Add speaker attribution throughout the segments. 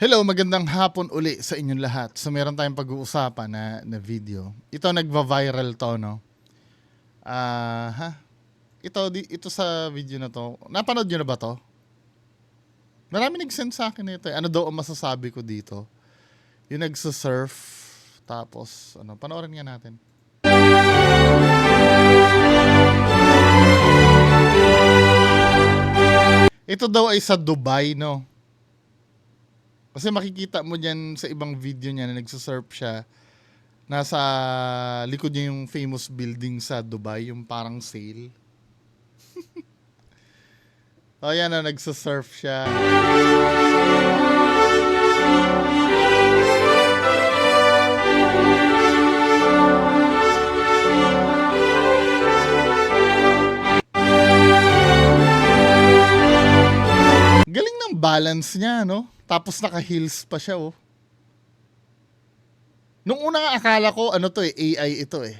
Speaker 1: Hello, magandang hapon uli sa inyong lahat. So meron tayong pag-uusapan na video. Ito nagva-viral to, no? Ha? Ito sa video na to. Napanood nyo na ba to? Marami nag-send sa akin ito. Ano daw ang masasabi ko dito? Yung nagsusurf. Tapos, panoorin nga natin. Ito daw ay sa Dubai, no? Kasi makikita mo dyan sa ibang video niya na nagsusurf siya. Nasa likod niya yung famous building sa Dubai, yung parang sail. O yan na, nagsusurf siya. Galing ng balance niya, no? Tapos naka-heels pa siya, oh. Nung una nga akala ko, AI ito eh.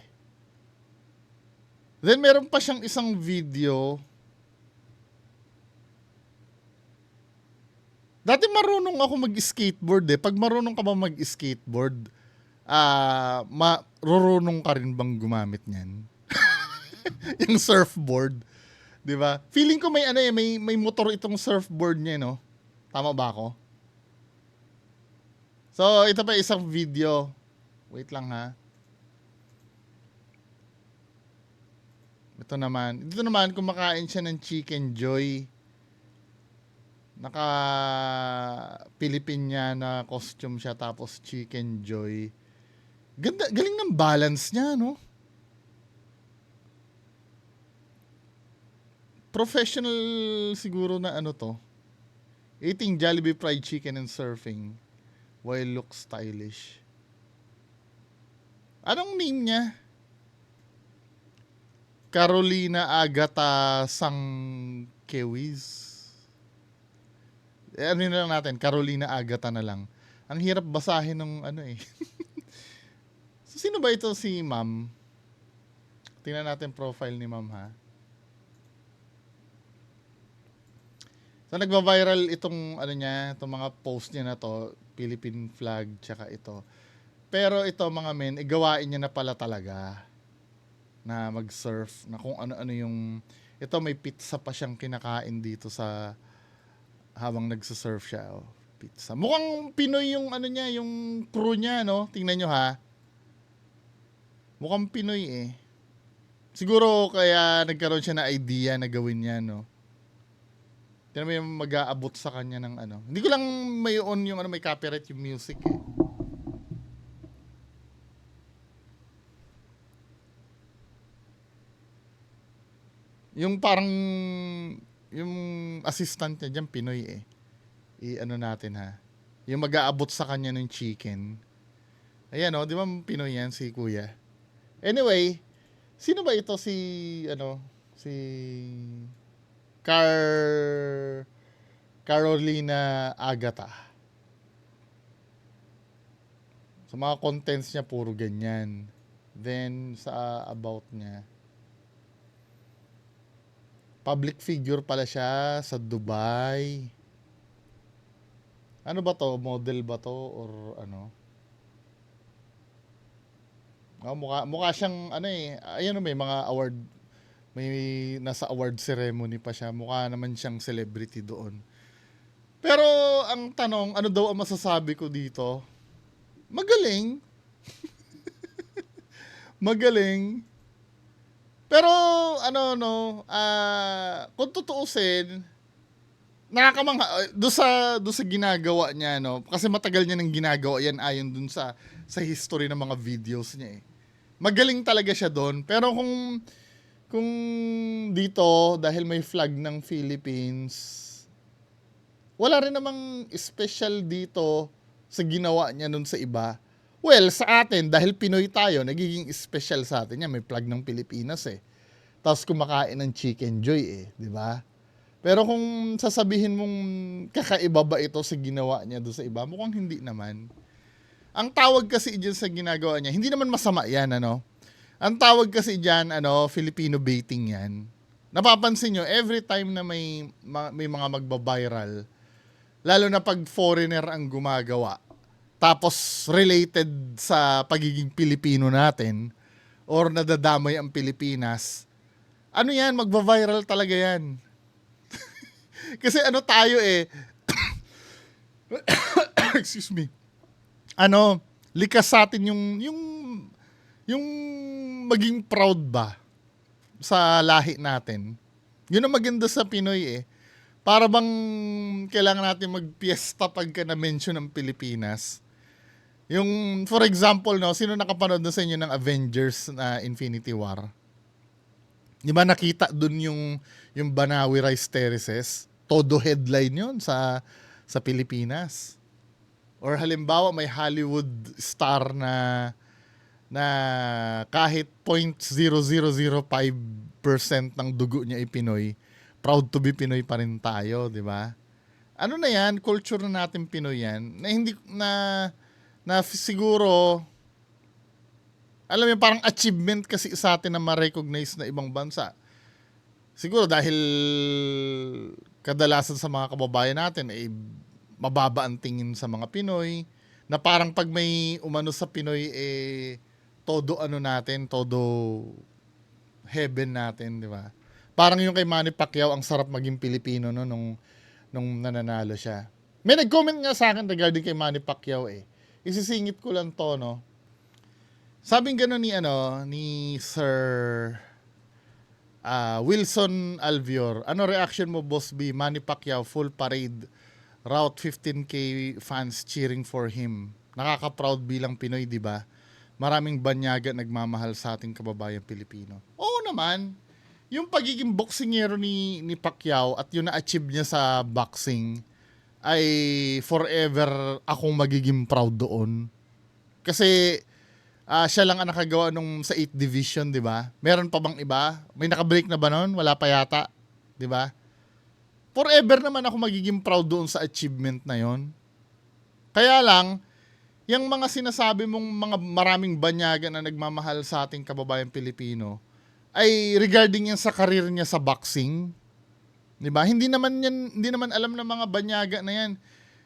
Speaker 1: Then meron pa siyang isang video. Dati marunong ako mag-skateboard eh. Pag marunong ka ba mag-skateboard, marunong ka rin bang gumamit niyan? Yung surfboard, 'di ba? Feeling ko may motor itong surfboard niya, no? Tama ba ako? So, ito pa isang video. Wait lang ha. Dito naman kumakain siya ng Chicken Joy. Naka Filipiniana costume siya tapos Chicken Joy. Ganda, galing ng balance niya, no? Professional siguro na to. Eating Jollibee fried chicken and surfing while look stylish. Anong name niya? Carolina Agata Sangkewis. Ano na lang natin, Carolina Agata na lang. Ang hirap basahin ng eh. So, sino ba ito si Ma'am? Tingnan natin profile ni Ma'am, ha. So nagva-viral itong itong mga post niya na to, Philippine flag tsaka ito. Pero ito mga men, gawain niya na pala talaga na mag-surf, na kung ano-ano yung ito, may pizza pa siyang kinakain dito sa habang nagsusurf siya. Oh, pizza. Mukhang Pinoy yung niya, yung crew niya, no? Tingnan nyo ha. Mukhang Pinoy eh. Siguro kaya nagkaroon siya na idea na gawin niya, no? Tingnan mo yung mag-aabot sa kanya ng Hindi ko lang may on yung may copyright yung music eh. Yung parang yung assistant niya dyan, Pinoy eh. Natin ha. Yung mag-aabot sa kanya ng chicken. Ayan di ba Pinoy yan si Kuya? Anyway, sino ba ito si si Carolina Agata. Sa mga contents niya puro ganyan. Then sa about niya, public figure pala siya sa Dubai. Ano ba to? Model ba to or ano? Mukha siyang ayun may mga award, may nasa award ceremony pa siya. Mukha naman siyang celebrity doon. Pero ang tanong, ano daw ang masasabi ko dito? Magaling. Magaling. Pero kung tutuusin, nakakamangha do sa ginagawa niya, no? Kasi matagal niya nang ginagawa yan ayon dun sa history ng mga videos niya eh. Magaling talaga siya doon. Pero kung dito dahil may flag ng Philippines, wala rin namang special dito sa ginawa niya nun sa iba. Well, sa atin, dahil Pinoy tayo, nagiging special sa atin yan. May flag ng Pilipinas eh. Tapos kumakain ng Chicken Joy eh, di ba? Pero kung sasabihin mong kakaiba ba ito sa ginawa niya doon sa iba, mukhang hindi naman. Ang tawag kasi dyan sa ginagawa niya, hindi naman masama yan, Ang tawag kasi dyan, Filipino baiting yan. Napapansin nyo, every time na may mga magbabiral Lalo na pag foreigner ang gumagawa. Tapos related sa pagiging Pilipino natin or nadadamay ang Pilipinas. Ano yan, magva-viral talaga yan. Kasi ano tayo eh, excuse me, likas sa atin yung maging proud ba sa lahi natin. Yun ang maganda sa Pinoy eh. Para bang kailangan natin magpiesta pagka na-mention ng Pilipinas. Yung, for example, no, sino nakapanood na sa inyo ng Avengers na Infinity War? Di ba nakita dun yung Banawi Rice Terraces? Todo headline yun sa Pilipinas. Or halimbawa may Hollywood star na kahit 0.0005% ng dugo niya ay Pinoy, proud to be Pinoy pa rin tayo, di ba? Ano na yan, culture na natin Pinoy yan, na hindi na siguro, alam mo parang achievement kasi sa atin na ma-recognize na ibang bansa. Siguro dahil kadalasan sa mga kababayan natin ay mababa ang tingin sa mga Pinoy, na parang pag may umano sa Pinoy todo natin, todo heaven natin, di ba? Parang yung kay Manny Pacquiao, ang sarap maging Pilipino no, nung nananalo siya. May nag-comment nga sa akin regarding kay Manny Pacquiao eh. Isisingit ko lang to, no. Sabing gano'n ni Sir Wilson Alvior. Ano reaction mo, Boss B? Manny Pacquiao, full parade. Route 15K fans cheering for him. Nakaka-proud bilang Pinoy, di ba? Maraming banyaga nagmamahal sa ating kababayang Pilipino. Oo naman. Yung pagiging boksingero ni Pacquiao at yung na-achieve niya sa boxing ay forever akong magiging proud doon. Kasi siya lang ang nakagawa nung sa 8th division, di ba? Meron pa bang iba? May naka-break na ba noon? Wala pa yata, di ba? Forever naman ako magiging proud doon sa achievement na yon. Kaya lang, yung mga sinasabi mong mga maraming banyaga na nagmamahal sa ating kababayang Pilipino ay regarding yan sa karir niya sa boxing. 'Di ba? Hindi naman alam ng mga banyaga na yan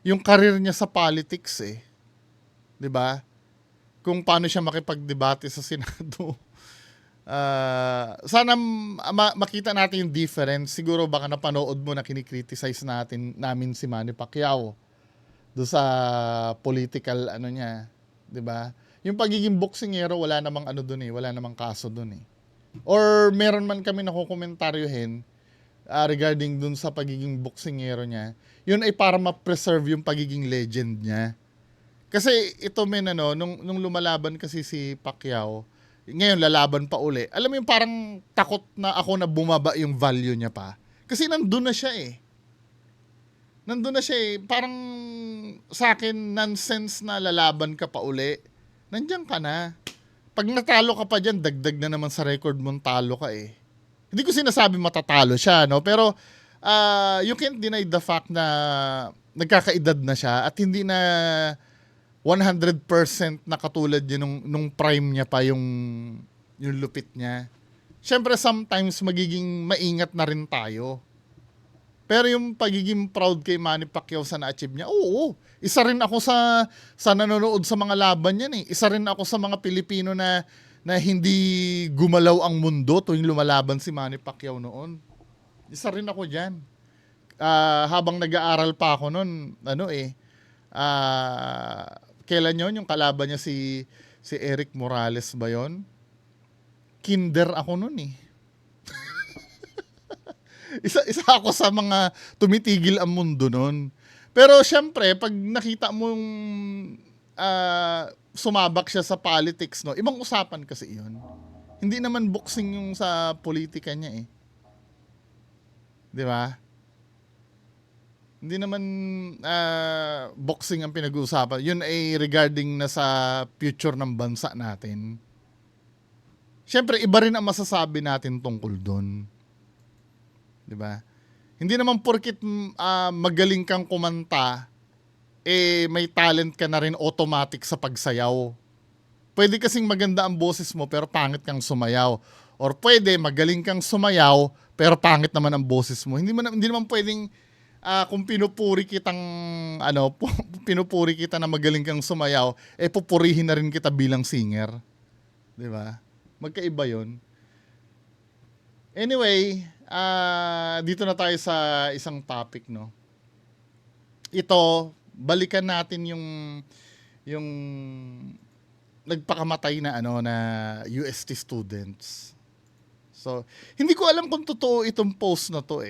Speaker 1: yung karir niya sa politics eh. 'Di ba? Kung paano siya makipagdebate sa Senado. Sana makita natin yung difference. Siguro baka napanood mo na kinikriticize namin si Manny Pacquiao do sa political niya, 'di ba? Yung pagiging boksingero wala namang doon eh, wala namang kaso doon eh. Or meron man kami nakukomentaryohin regarding dun sa pagiging boksingero niya, yun ay para ma-preserve yung pagiging legend niya. Kasi ito nung lumalaban kasi si Pacquiao, ngayon lalaban pa uli. Alam mo yung parang takot na ako na bumaba yung value niya pa. Kasi nandun na siya eh. Parang sa akin, nonsense na lalaban ka pa uli. Nandiyan ka na. Pag natalo ka pa dyan, dagdag na naman sa record mong talo ka eh. Hindi ko sinasabi matatalo siya, no? Pero you can't deny the fact na nagkakaedad na siya at hindi na 100% na katulad niya nung prime niya pa yung lupit niya. Siyempre, sometimes magiging maingat na rin tayo. Pero yung pagiging proud kay Manny Pacquiao sa na-achieve niya, oo. Isa rin ako sa nanonood sa mga laban niyan eh. Isa rin ako sa mga Pilipino na hindi gumalaw ang mundo tuwing lumalaban si Manny Pacquiao noon. Isa rin ako diyan. Habang nag-aaral pa ako noon, kailan yun yung kalaban niya si Eric Morales ba yun? Kinder ako noon eh. Isa ako sa mga tumitigil ang mundo noon. Pero syempre, pag nakita mo yung sumabak siya sa politics, no, ibang usapan kasi yun. Hindi naman boxing yung sa politika niya eh. Di ba? Hindi naman boxing ang pinag-uusapan. Yun ay regarding na sa future ng bansa natin. Syempre, iba rin ang masasabi natin tungkol doon. 'Di ba? Hindi naman porket magaling kang kumanta may talent ka na rin automatic sa pagsayaw. Pwede kasing maganda ang boses mo pero pangit kang sumayaw. Or pwede magaling kang sumayaw pero pangit naman ang boses mo. Hindi naman pwedeng kung pinupuri kitang pinupuri kita na magaling kang sumayaw, pupurihin na rin kita bilang singer. 'Di ba? Magkaiba 'yon. Anyway, dito na tayo sa isang topic, no. Ito, balikan natin yung nagpakamatay na na UST students. So, hindi ko alam kung totoo itong post na to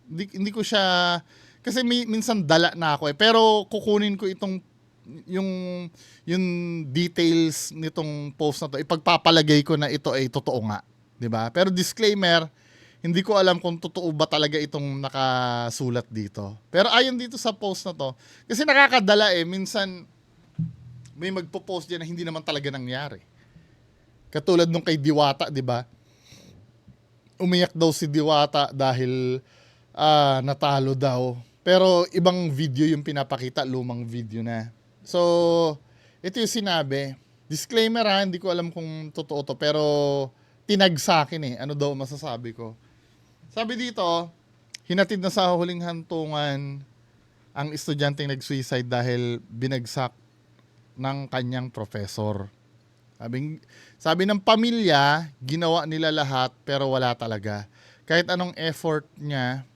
Speaker 1: Hindi ko siya kasi minsan dala na ako pero kukunin ko yung details nitong post na to, ipagpapalagay ko na ito ay totoo nga, 'di ba? Pero disclaimer, hindi ko alam kung totoo ba talaga itong nakasulat dito. Pero ayon dito sa post na to, kasi nakakadala minsan may magpo-post diyan na hindi naman talaga nangyari. Katulad nung kay Diwata, 'di ba? Umiyak daw si Diwata dahil natalo daw. Pero ibang video yung pinapakita, lumang video na. So, ito yung sinabi. Disclaimer hindi ko alam kung totoo to, pero tinag sa akin Ano daw masasabi ko? Sabi dito, hinatid na sa huling hantungan ang estudyanteng nag-suicide dahil binagsak ng kanyang professor. Sabi ng pamilya, ginawa nila lahat pero wala talaga. Kahit anong effort niya,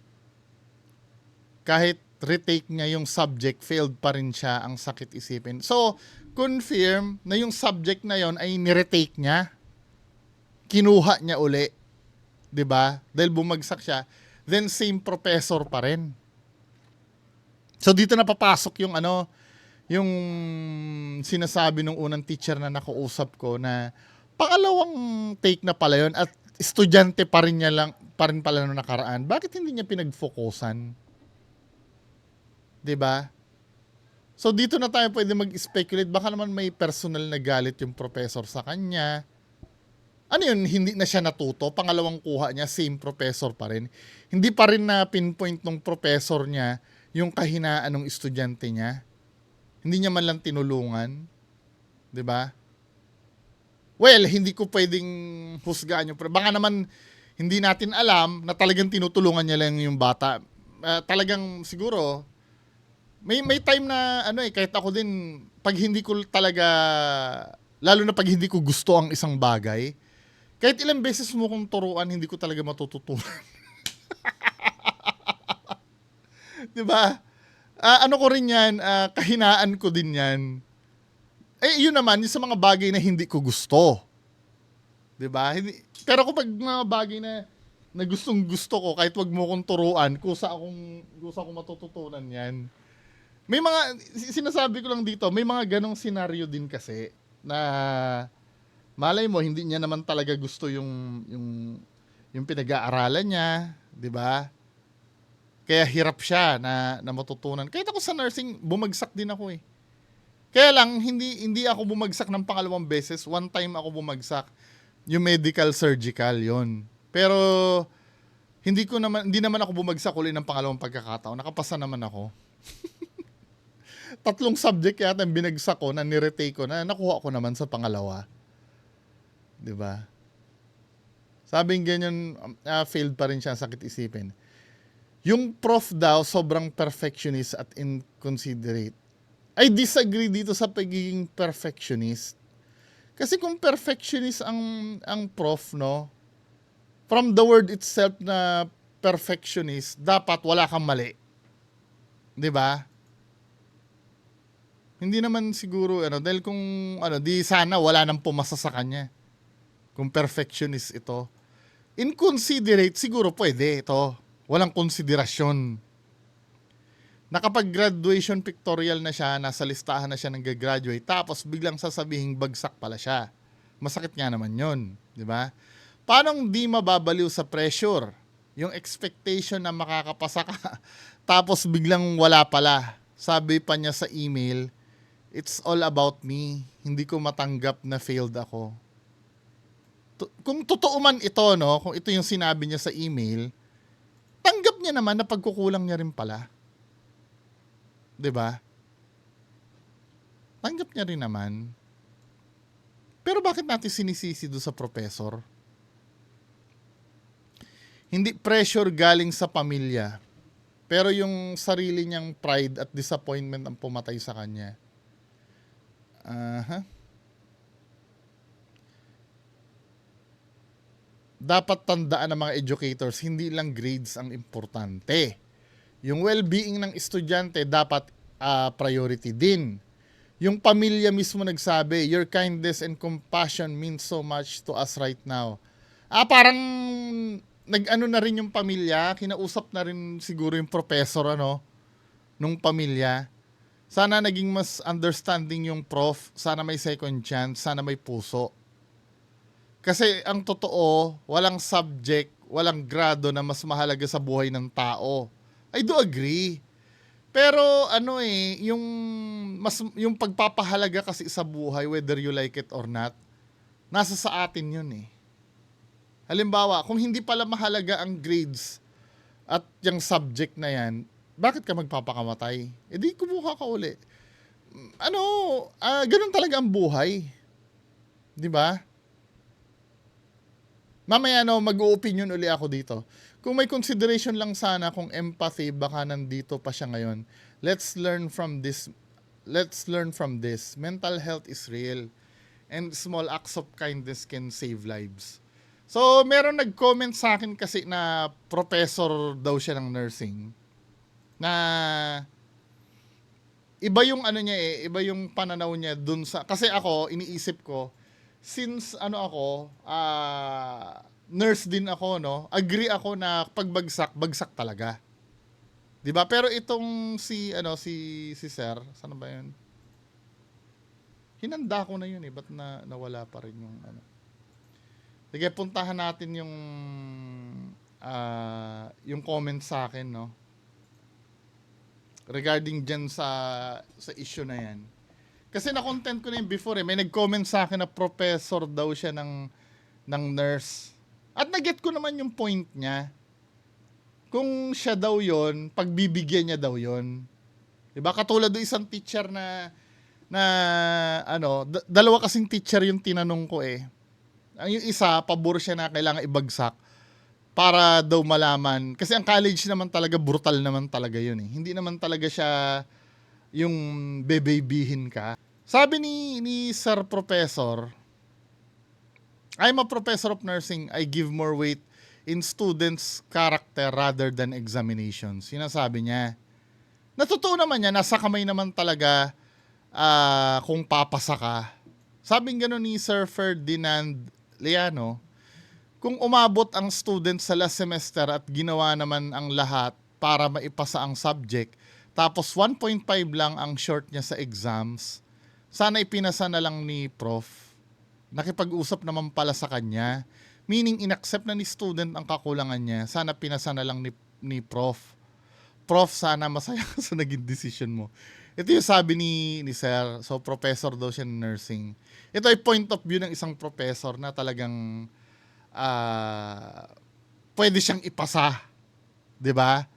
Speaker 1: kahit retake niya yung subject, failed pa rin siya, ang sakit isipin. So, confirm na yung subject na yon ay niretake niya. Kinuha niya uli. 'Di ba? Dahil bumagsak siya, then same professor pa rin. So, dito na papasok yung sinasabi ng unang teacher na nakausap ko na pangalawang take na pala yun at estudyante pa rin pala nung nakaraan. Bakit hindi niya pinag-focusan? 'Di ba? So dito na tayo pwede mag-speculate, baka naman may personal na galit yung professor sa kanya. Ano yun, hindi na siya natuto, pangalawang kuha niya, same professor pa rin. Hindi pa rin na pinpoint ng professor niya yung kahinaan ng estudyante niya. Hindi niya man lang tinulungan. 'Di ba? Well, hindi ko pwedeng husgahan yung baka naman hindi natin alam na talagang tinutulungan niya lang yung bata. Talagang siguro may time na kahit ako din pag hindi ko talaga, lalo na pag hindi ko gusto ang isang bagay, kahit ilang beses mo kong turuan, hindi ko talaga matututunan. 'Di ba? Ano ko rin 'yan, kahinaan ko din 'yan. Yun naman yung sa mga bagay na hindi ko gusto. 'Di ba? Pero kapag mga bagay na gustong gusto ko, kahit wag mo kong turuan, kusa akong matututunan 'yan. May mga sinasabi ko lang dito, may mga ganong senaryo din kasi na malay mo hindi niya naman talaga gusto yung pinag-aaralan niya, 'di ba? Kaya hirap siya na matutunan. Kahit ako sa nursing, bumagsak din ako Kaya lang hindi ako bumagsak ng pangalawang beses, one time ako bumagsak. Yung medical surgical 'yon. Pero hindi naman ako bumagsak uli ng pangalawang pagkakataon. Nakapasa naman ako. 3 subject yata ang binagsak ko na niretake ko na nakuha ko naman sa pangalawa. 'Di ba? Sabing ganyan, failed pa rin siya, sakit isipin. Yung prof daw sobrang perfectionist at inconsiderate. I disagree dito sa pagiging perfectionist. Kasi kung perfectionist ang prof, no, from the word itself na perfectionist, dapat wala kang mali. 'Di ba? Hindi naman siguro dahil kung di sana wala nang pumasa sa kanya. Kung perfectionist ito. Inconsiderate siguro pwede ito. Walang konsiderasyon. Nakapag-graduation pictorial na siya, nasa listahan na siya ng gagraduate, tapos biglang sasabihin bagsak pala siya. Masakit nga naman 'yon, 'di ba? Paano di mababaliw sa pressure? Yung expectation na makakapasa ka, tapos biglang wala pala. Sabi pa niya sa email, it's all about me. Hindi ko matanggap na failed ako. Kung totoo man ito, no, kung ito yung sinabi niya sa email, tanggap niya naman na pagkukulang niya rin pala. 'Di ba? Tanggap niya rin naman. Pero bakit natin sinisisi doon sa professor? Hindi pressure galing sa pamilya. Pero yung sarili niyang pride at disappointment ang pumatay sa kanya. Aha. Dapat tandaan ng mga educators, hindi lang grades ang importante. Yung well-being ng estudyante dapat priority din. Yung pamilya mismo nagsabi, your kindness and compassion means so much to us right now. Parang nag-ano na rin yung pamilya, kinausap na rin siguro yung professor nung pamilya. Sana naging mas understanding yung prof, sana may second chance, sana may puso. Kasi ang totoo, walang subject, walang grado na mas mahalaga sa buhay ng tao. I do agree. Pero yung pagpapahalaga kasi sa buhay, whether you like it or not, nasa sa atin yun eh. Halimbawa, kung hindi pala mahalaga ang grades at yung subject na yan, bakit ka magpapakamatay? E di kumuha ka uli. Ganun talaga ang buhay. Di ba? Mamaya mag-o-opinion uli ako dito. Kung may consideration lang sana kung empathy, baka nandito pa siya ngayon. Let's learn from this. Mental health is real. And small acts of kindness can save lives. So, meron nag-comment sa akin kasi na professor daw siya ng nursing. Na iba yung iba yung pananaw niya dun sa, kasi ako, iniisip ko, since nurse din ako, agree ako na bagsak talaga. 'Di ba? Pero itong si sir, saan ba 'yun? Hinanda ko na 'yun ba't nawala pa rin yung Sige, puntahan natin yung comment sa akin, regarding dyan sa issue na yan. Kasi na-content ko na yung before may nag-comment sa akin na professor daw siya ng nurse. At na-get ko naman yung point niya. Kung siya daw yon, pagbibigyan niya daw yon. Diba? Katulad do isang teacher na dalawa kasing teacher yung tinanong ko Ang yung isa, pabor siya na kailangan ibagsak para daw malaman. Kasi ang college naman talaga, brutal naman talaga yun Hindi naman talaga siya yung bebebihin ka. Sabi ni Sir Professor, I'm a professor of nursing. I give more weight in students' character rather than examinations. Sinasabi niya. Natotoo naman niya, nasa kamay naman talaga kung papasa ka. Sabing gano'n ni Sir Ferdinand Liano, kung umabot ang student sa last semester at ginawa naman ang lahat para maipasa ang subject, tapos 1.5 lang ang short niya sa exams, sana ipinasa na lang ni prof. Nakipag-usap naman pala sa kanya, meaning inaccept na ni student ang kakulangan niya, sana pinasa na lang ni prof. Prof, sana masaya ka sa naging decision mo. Ito yung sabi ni Sir. So, professor daw siya ng nursing. Ito ay point of view ng isang professor na talagang pwede siyang ipasa. 'Di ba?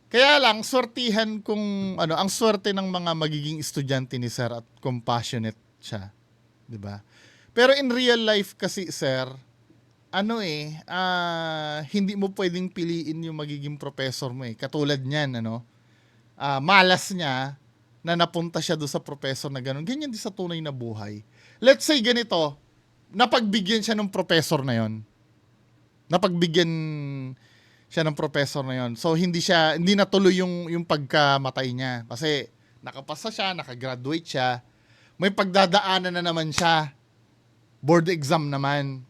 Speaker 1: Kaya lang, swertihan ang swerte ng mga magiging estudyante ni Sir at compassionate siya. 'Di ba? Pero in real life kasi, Sir, hindi mo pwedeng piliin yung magiging professor mo Katulad niyan, malas niya na napunta siya doon sa professor na gano'n. Ganyan din sa tunay na buhay. Let's say ganito, napagbigyan siya ng professor na yon. Napagbigyan siya ng professor na yon. So hindi natuloy yung pagkamatay niya kasi nakapasa siya, nakagraduate siya. May pagdadaanan na naman siya. Board exam naman.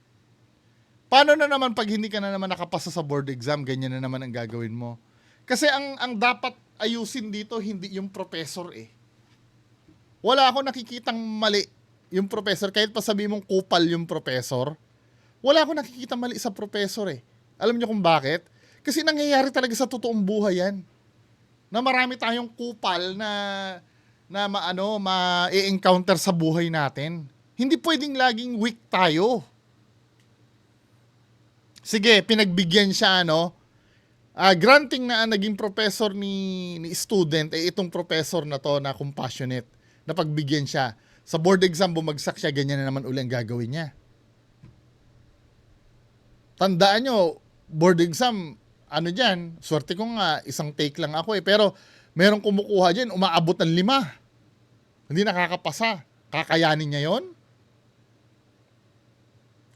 Speaker 1: Paano na naman pag hindi ka na naman nakapasa sa board exam, ganyan na naman ang gagawin mo? Kasi ang dapat ayusin dito hindi yung professor Wala ako nakikitang mali yung professor, kahit pa sabi mong kupal yung professor, wala ako nakikita mali sa professor Alam niyo kung bakit? Kasi nangyayari talaga sa totoong buhay yan. Na marami tayong kupal na ma-encounter sa buhay natin. Hindi pwedeng laging weak tayo. Sige, pinagbigyan siya, granting na naging professor ni student, itong professor na to na compassionate, na pagbigyan siya. Sa board exam, bumagsak siya, ganyan na naman uli ang gagawin niya. Tandaan nyo, board exam, ano dyan, swerte ko nga, isang take lang ako eh. Pero merong kumukuha dyan, umaabot ng 5. Hindi nakakapasa. Kakayanin niya yon?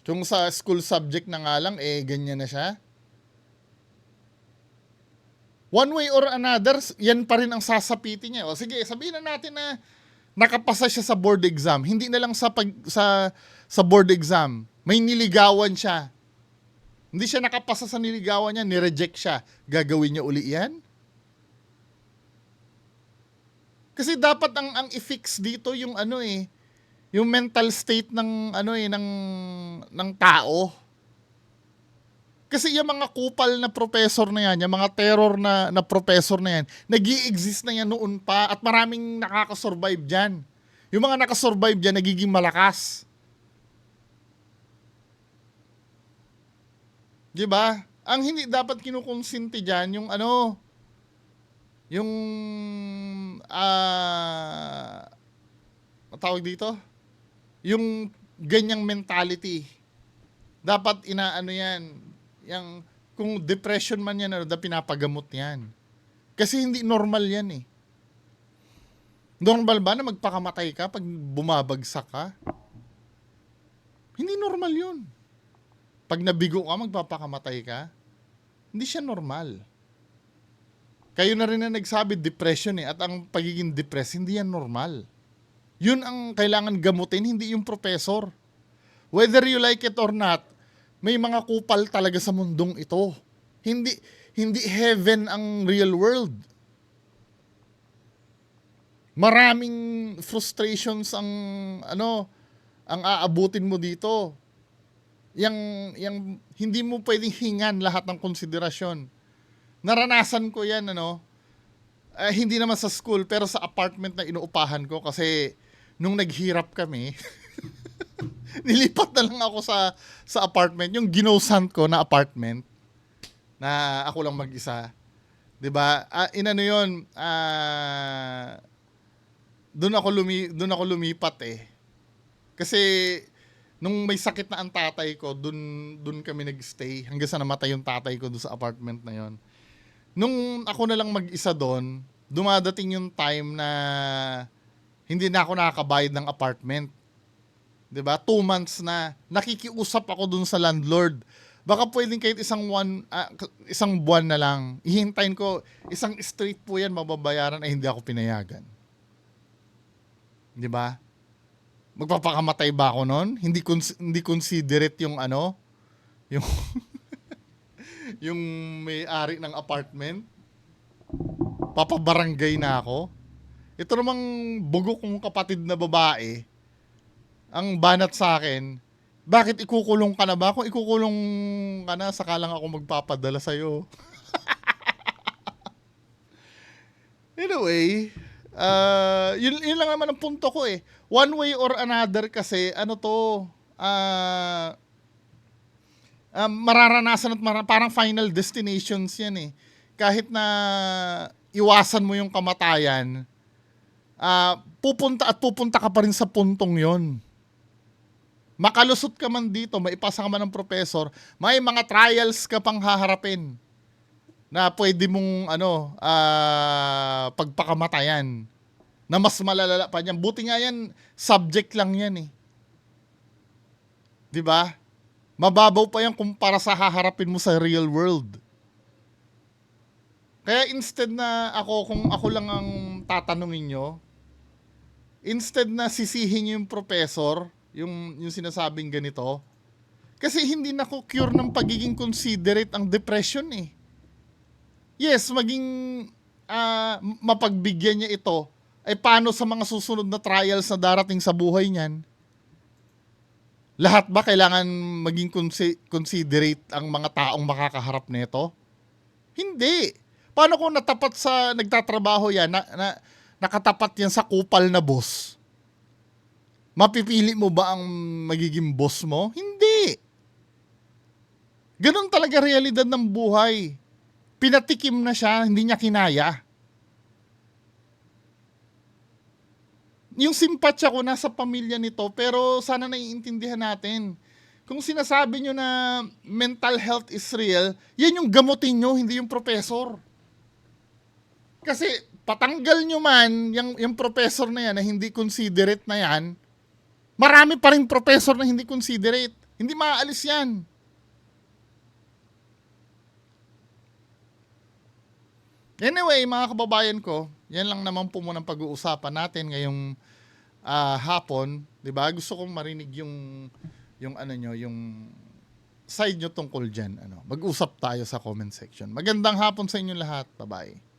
Speaker 1: Kung sa school subject na nga lang, eh, ganyan na siya. One way or another, yan pa rin ang sasapitin niya. O sige, sabihin na natin na nakapasa siya sa board exam. Hindi na lang sa board exam. May niligawan siya. Hindi siya nakapasa sa niligawan niya, nireject siya. Gagawin niya uli yan? Kasi dapat ang i-fix dito yung ano eh, yung mental state ng ano eh ng tao. Kasi yung mga kupal na professor na yan, yung mga terror na professor na yan, nag-i-exist na yan noon pa at maraming nakakasurvive dyan. Yung mga nakasurvive dyan, nagiging malakas. Di ba? Ang hindi dapat kinukonsinti dyan, yung ano, yung, tawag dito? Yung ganyang mentality. Dapat inaano yan, yung, kung depression man yan, pinapagamot yan. Kasi hindi normal yan eh. Normal ba na magpakamatay ka pag bumabagsak ka? Hindi normal yun. Pag nabigo ka, magpapakamatay ka? Hindi siya normal. Kayo na rin na nagsabi, depression eh. At ang pagiging depressed, hindi yan normal. Yun ang kailangan gamutin, hindi yung professor. Whether you like it or not, may mga kupal talaga sa mundong ito. Hindi heaven ang real world. Maraming frustrations ang aabutin mo dito. Yang hindi mo pwedeng hingan lahat ng konsiderasyon. Naranasan ko 'yan hindi naman sa school pero sa apartment na inuupahan ko kasi nung naghirap kami nilipat na lang ako sa apartment, yung ginosant ko na apartment na ako lang mag-isa. 'Di ba? Inano 'yon, doon ako lumipat eh. Kasi nung may sakit na ang tatay ko, doon kami nagstay hanggang sa namatay yung tatay ko doon sa apartment na 'yon. Nung ako na lang mag-isa doon, dumadating yung time na hindi na ako nakakabayad ng apartment. 'Di ba? 2 months na nakikiusap ako doon sa landlord. Baka pwedeng kahit isang buwan na lang. Ihintayin ko, isang street po yan mababayaran ay hindi ako pinayagan. 'Di ba? Magpapakamatay ba ako noon? Hindi considerate yung yung yung may-ari ng apartment. Papabarangay na ako. Ito namang bugo kong kapatid na babae, ang banat sa akin, bakit ikukulong ka na ba? Kung ikukulong ka na, saka lang ako magpapadala sa'yo. Anyway, yun lang naman ang punto ko eh. One way or another kasi, mararanasan at parang final destinations yan eh. Kahit na iwasan mo yung kamatayan, pupunta ka pa rin sa puntong yon. Makalusot ka man dito, maipasa ka man ng professor, may mga trials ka pang haharapin na pwede mong pagpakamatayan na mas malalala pa niyan. Buti nga yan, subject lang yan eh. 'Di ba? Mababaw pa yan kumpara sa haharapin mo sa real world. Kaya instead na kung ako lang ang tatanungin nyo, instead na sisihin nyo yung professor, yung sinasabing ganito, kasi hindi na ko cure ng pagiging considerate ang depression eh. Yes, maging mapagbigyan niya ito, ay paano sa mga susunod na trials na darating sa buhay niyan? Lahat ba kailangan maging considerate ang mga taong makakaharap nito? Hindi. Paano kung natapat sa nagtatrabaho yan, nakatapat yan sa kupal na boss? Mapipili mo ba ang magiging boss mo? Hindi. Ganun talaga realidad ng buhay. Pinatikim na siya, hindi niya kinaya. Yung simpatya ko nasa pamilya nito, pero sana naiintindihan natin. Kung sinasabi nyo na mental health is real, yan yung gamutin nyo, hindi yung professor. Kasi patanggal nyo man yung professor na yan na hindi considerate na yan, marami pa rin professor na hindi considerate. Hindi maaalis yan. Anyway, mga kababayan ko, yan lang naman po muna pag-uusapan natin ngayong hapon, 'di ba? Gusto kong marinig yung ano nyo, yung side nyo tungkol diyan, ano. Mag-usap tayo sa comment section. Magandang hapon sa inyo lahat. Bye-bye.